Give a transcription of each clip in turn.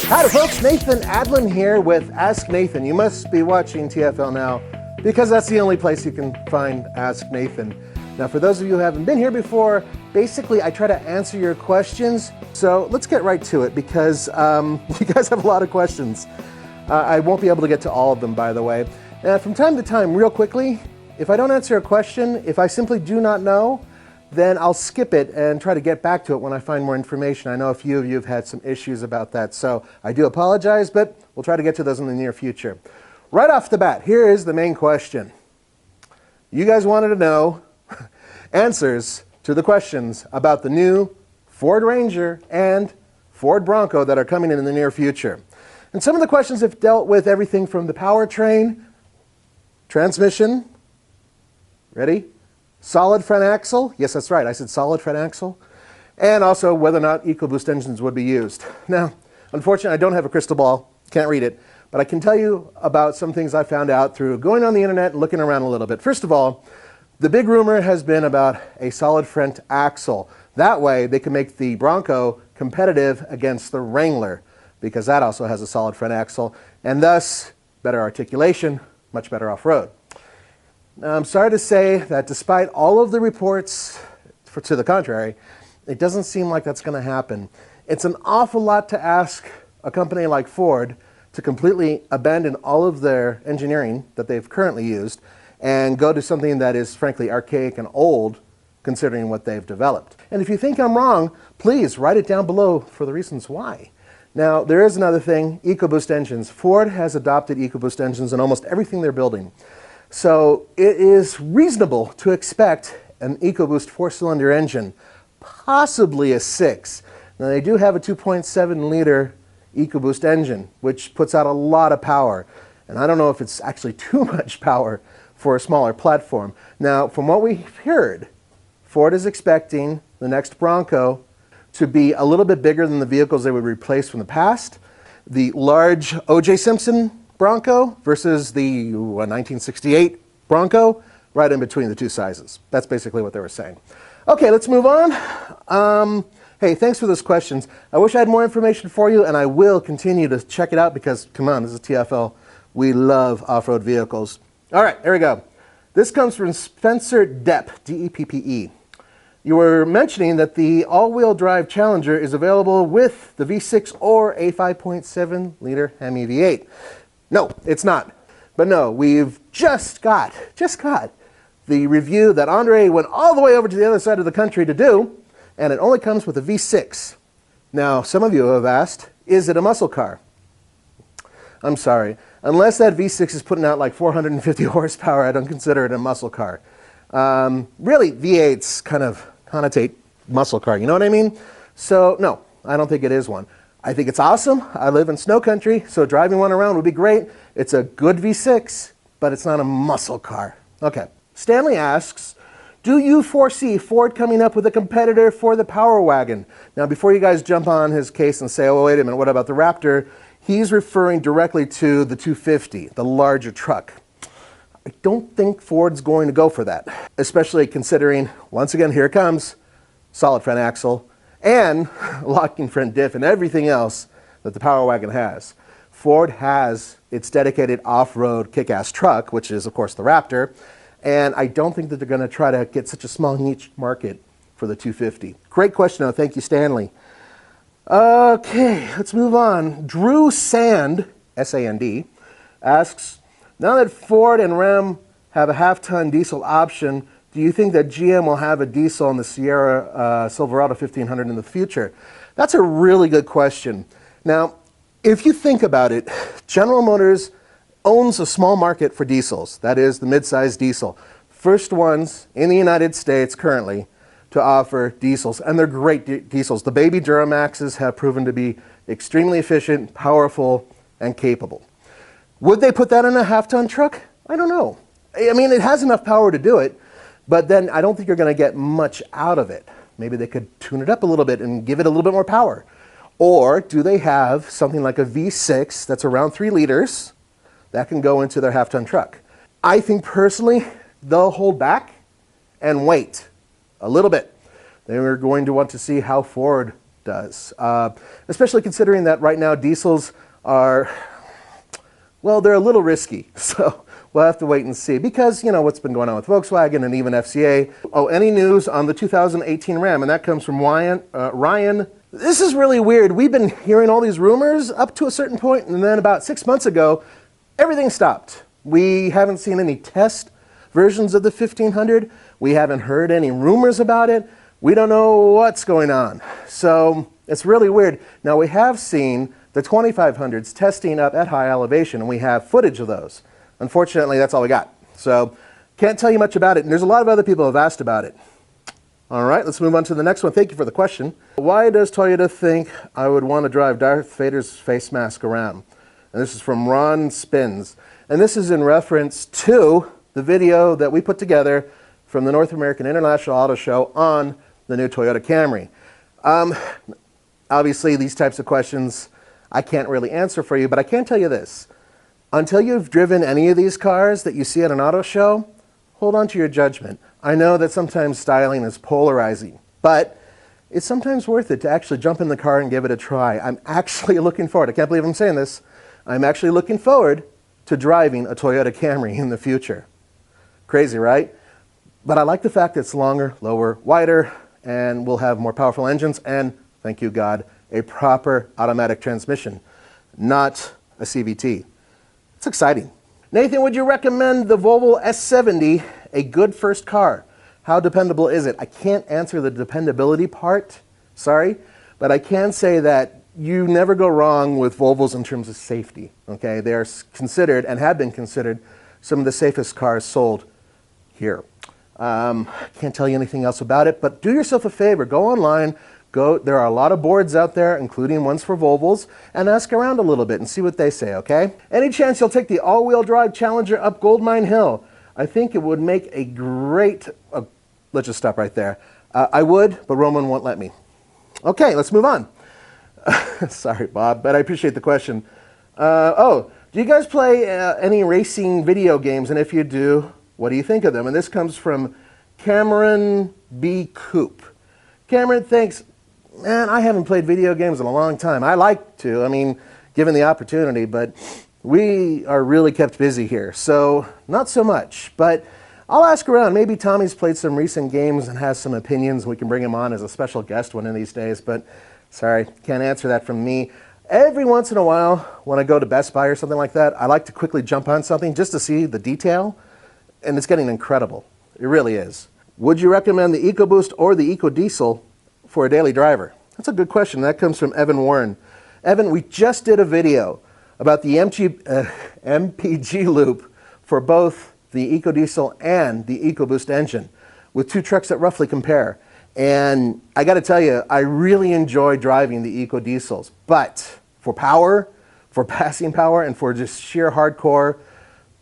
Howdy folks, Nathan Adlin here with Ask Nathan. You must be watching TFL now because that's the only place you can find Ask Nathan. Now for those of you who haven't been here before, basically I try to answer your questions. So let's get right to it because you guys have a lot of questions. I won't be able to get to all of them, by the way. From time to time, real quickly, if I don't answer a question, if I simply do not know, then I'll skip it and try to get back to it when I find more information. I know a few of you have had some issues about that, so I do apologize, but we'll try to get to those in the near future. Right off the bat, here is the main question. You guys wanted to know answers to the questions about the new Ford Ranger and Ford Bronco that are coming in the near future. And some of the questions have dealt with everything from the powertrain, transmission, ready? Solid front axle, yes that's right, I said solid front axle, and also whether or not EcoBoost engines would be used. Now, unfortunately I don't have a crystal ball, can't read it, but I can tell you about some things I found out through going on the internet and looking around a little bit. First of all, the big rumor has been about a solid front axle. That way they can make the Bronco competitive against the Wrangler, because that also has a solid front axle, and thus better articulation, much better off-road. Now, I'm sorry to say that despite all of the reports to the contrary, it doesn't seem like that's going to happen. It's an awful lot to ask a company like Ford to completely abandon all of their engineering that they've currently used and go to something that is frankly archaic and old considering what they've developed. And if you think I'm wrong, please write it down below for the reasons why. Now, there is another thing, EcoBoost engines. Ford has adopted EcoBoost engines in almost everything they're building. So it is reasonable to expect an EcoBoost 4-cylinder engine, possibly a 6. Now they do have a 2.7 liter EcoBoost engine, which puts out a lot of power. And I don't know if it's actually too much power for a smaller platform. Now, from what we've heard, Ford is expecting the next Bronco to be a little bit bigger than the vehicles they would replace from the past. The large O.J. Simpson Bronco versus the 1968 Bronco, right in between the two sizes. That's basically what they were saying. Okay, let's move on. Hey, thanks for those questions. I wish I had more information for you, and I will continue to check it out because, come on, this is TFL. We love off-road vehicles. All right, here we go. This comes from Spencer Deppe, D-E-P-P-E. You were mentioning that the all-wheel drive Challenger is available with the V6 or a 5.7 liter Hemi V8. No, it's not. But no, we've just got the review that Andre went all the way over to the other side of the country to do, and it only comes with a V6. Now, some of you have asked, is it a muscle car? I'm sorry. Unless that V6 is putting out like 450 horsepower, I don't consider it a muscle car. Really, V8s kind of connotate muscle car, you know what I mean? So, no, I don't think it is one. I think it's awesome. I live in snow country, so driving one around would be great. It's a good V6, but it's not a muscle car. Okay. Stanley asks, do you foresee Ford coming up with a competitor for the Power Wagon? Now, before you guys jump on his case and say, oh, wait a minute, what about the Raptor? He's referring directly to the 250, the larger truck. I don't think Ford's going to go for that, especially considering, once again, here it comes, solid front axle, and locking front diff and everything else that the Power Wagon has. Ford has its dedicated off-road kick-ass truck, which is, of course, the Raptor, and I don't think that they're going to try to get such a small niche market for the 250. Great question, though. Thank you, Stanley. Okay, let's move on. Drew Sand, S-A-N-D, asks, now that Ford and Ram have a half-ton diesel option, do you think that GM will have a diesel on the Sierra Silverado 1500 in the future? That's a really good question. Now, if you think about it, General Motors owns a small market for diesels. That is the mid-size diesel. First ones in the United States currently to offer diesels, and they're great diesels. The baby Duramaxes have proven to be extremely efficient, powerful, and capable. Would they put that in a half-ton truck? I don't know. I mean, it has enough power to do it, but then I don't think you're going to get much out of it. Maybe they could tune it up a little bit and give it a little bit more power. Or do they have something like a V6 that's around 3 liters that can go into their half-ton truck? I think personally they'll hold back and wait a little bit. They are going to want to see how Ford does. Especially considering that right now diesels are, well, they're a little risky. So we'll have to wait and see because, you know, what's been going on with Volkswagen and even FCA. Oh, any news on the 2018 Ram? And that comes from Ryan. This is really weird. We've been hearing all these rumors up to a certain point, and then about 6 months ago, everything stopped. We haven't seen any test versions of the 1500. We haven't heard any rumors about it. We don't know what's going on. So it's really weird. Now we have seen the 2500s testing up at high elevation, and we have footage of those. Unfortunately, that's all we got. So can't tell you much about it. And there's a lot of other people who have asked about it. All right, let's move on to the next one. Thank you for the question. Why does Toyota think I would want to drive Darth Vader's face mask around? And this is from Ron Spins. And this is in reference to the video that we put together from the North American International Auto Show on the new Toyota Camry. Obviously, these types of questions I can't really answer for you, but I can tell you this. Until you've driven any of these cars that you see at an auto show, hold on to your judgment. I know that sometimes styling is polarizing, but it's sometimes worth it to actually jump in the car and give it a try. I'm actually looking forward, I can't believe I'm saying this, I'm actually looking forward to driving a Toyota Camry in the future. Crazy, right? But I like the fact that it's longer, lower, wider, and we'll have more powerful engines and, thank you God, a proper automatic transmission, not a CVT. It's exciting. Nathan, would you recommend the Volvo S70 a good first car? How dependable is it? I can't answer the dependability part, sorry, but I can say that you never go wrong with Volvos in terms of safety, okay? They are considered and have been considered some of the safest cars sold here. Can't tell you anything else about it, but do yourself a favor, go online, there are a lot of boards out there, including ones for Volvos, and ask around a little bit and see what they say, okay? Any chance you'll take the all-wheel drive Challenger up Goldmine Hill? I think it would make a great, let's just stop right there. I would, but Roman won't let me. Okay, let's move on. Sorry, Bob, but I appreciate the question. Do you guys play any racing video games? And if you do, what do you think of them? And this comes from Cameron B. Coop. Cameron, thanks. Man, I haven't played video games in a long time. I like to, I mean, given the opportunity, but we are really kept busy here, so not so much. But I'll ask around. Maybe Tommy's played some recent games and has some opinions. We can bring him on as a special guest one of these days, but sorry, can't answer that from me. Every once in a while, when I go to Best Buy or something like that, I like to quickly jump on something just to see the detail, and it's getting incredible. It really is. Would you recommend the EcoBoost or the EcoDiesel for a daily driver? That's a good question. That comes from Evan Warren. Evan, we just did a video about the MPG loop for both the EcoDiesel and the EcoBoost engine with two trucks that roughly compare. And I got to tell you, I really enjoy driving the EcoDiesels. But for power, for passing power, and for just sheer hardcore,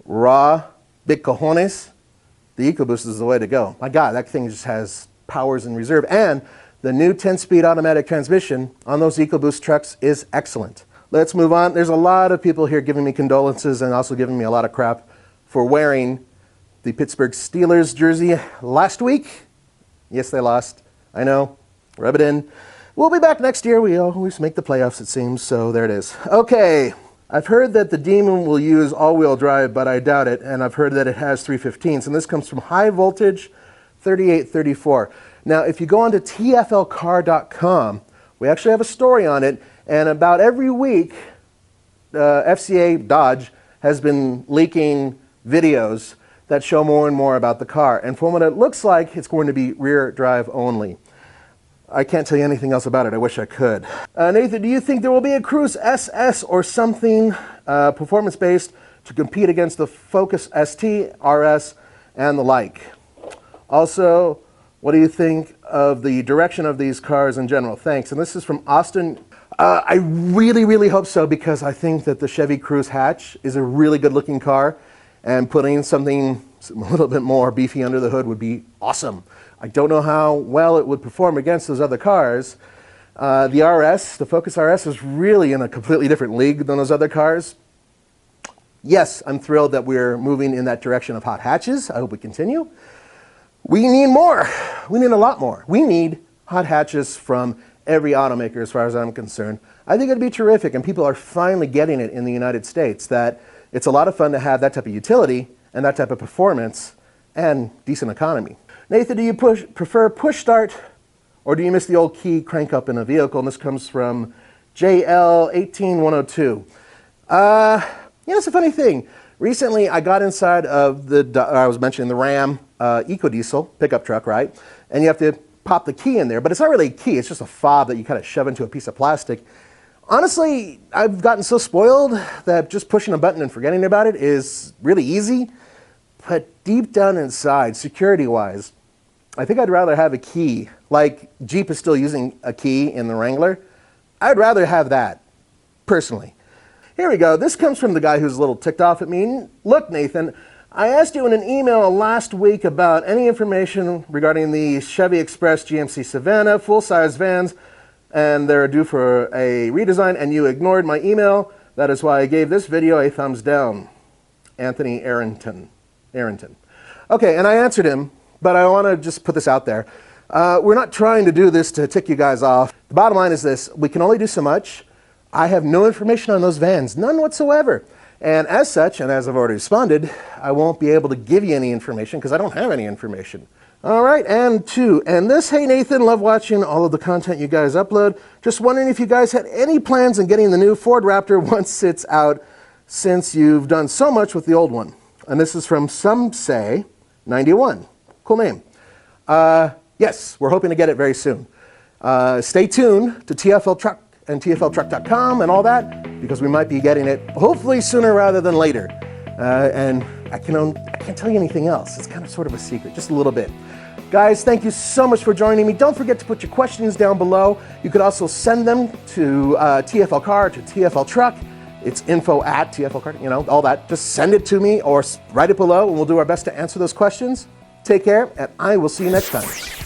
raw, big cojones, the EcoBoost is the way to go. My God, that thing just has powers in reserve. And the new 10-speed automatic transmission on those EcoBoost trucks is excellent. Let's move on. There's a lot of people here giving me condolences and also giving me a lot of crap for wearing the Pittsburgh Steelers jersey last week. Yes, they lost. I know. Rub it in. We'll be back next year. We always make the playoffs, it seems, so there it is. Okay. I've heard that the Demon will use all-wheel drive, but I doubt it, and I've heard that it has 315s, and this comes from High Voltage 3834. Now, if you go onto tflcar.com, we actually have a story on it, and about every week, FCA Dodge has been leaking videos that show more and more about the car, and from what it looks like, it's going to be rear drive only. I can't tell you anything else about it. I wish I could. Nathan, do you think there will be a Cruise SS or something performance-based to compete against the Focus ST, RS, and the like? Also, what do you think of the direction of these cars in general? Thanks. And this is from Austin. I really, really hope so, because I think that the Chevy Cruze hatch is a really good-looking car, and putting something a little bit more beefy under the hood would be awesome. I don't know how well it would perform against those other cars. The RS, the Focus RS, is really in a completely different league than those other cars. Yes, I'm thrilled that we're moving in that direction of hot hatches. I hope we continue. We need more. We need a lot more. We need hot hatches from every automaker as far as I'm concerned. I think it'd be terrific, and people are finally getting it in the United States, that it's a lot of fun to have that type of utility and that type of performance and decent economy. Nathan, do you prefer push start, or do you miss the old key crank up in a vehicle? And this comes from JL18102. It's a funny thing. Recently, I got inside of I was mentioning the Ram EcoDiesel pickup truck, right? And you have to pop the key in there, but it's not really a key, it's just a fob that you kind of shove into a piece of plastic. Honestly, I've gotten so spoiled that just pushing a button and forgetting about it is really easy. But deep down inside, security-wise, I think I'd rather have a key. Like Jeep is still using a key in the Wrangler. I'd rather have that, personally. Here we go. This comes from the guy who's a little ticked off at me. Look, Nathan, I asked you in an email last week about any information regarding the Chevy Express GMC Savannah full-size vans, and they're due for a redesign, and you ignored my email. That is why I gave this video a thumbs down. Anthony Arrington. Okay, and I answered him, but I want to just put this out there. We're not trying to do this to tick you guys off. The bottom line is this: we can only do so much. I have no information on those vans, none whatsoever. And as such, and as I've already responded, I won't be able to give you any information because I don't have any information. All right, and two, and this, hey Nathan, love watching all of the content you guys upload. Just wondering if you guys had any plans on getting the new Ford Raptor once it's out, since you've done so much with the old one. And this is from Some Say 91. Cool name. Yes, we're hoping to get it very soon. Stay tuned to TFL Truck and TFLtruck.com and all that, because we might be getting it hopefully sooner rather than later. And I can't tell you anything else. It's kind of sort of a secret, just a little bit. Guys, thank you so much for joining me. Don't forget to put your questions down below. You could also send them to TFL Car, to TFL Truck. It's info@TFL Car, all that. Just send it to me or write it below, and we'll do our best to answer those questions. Take care, and I will see you next time.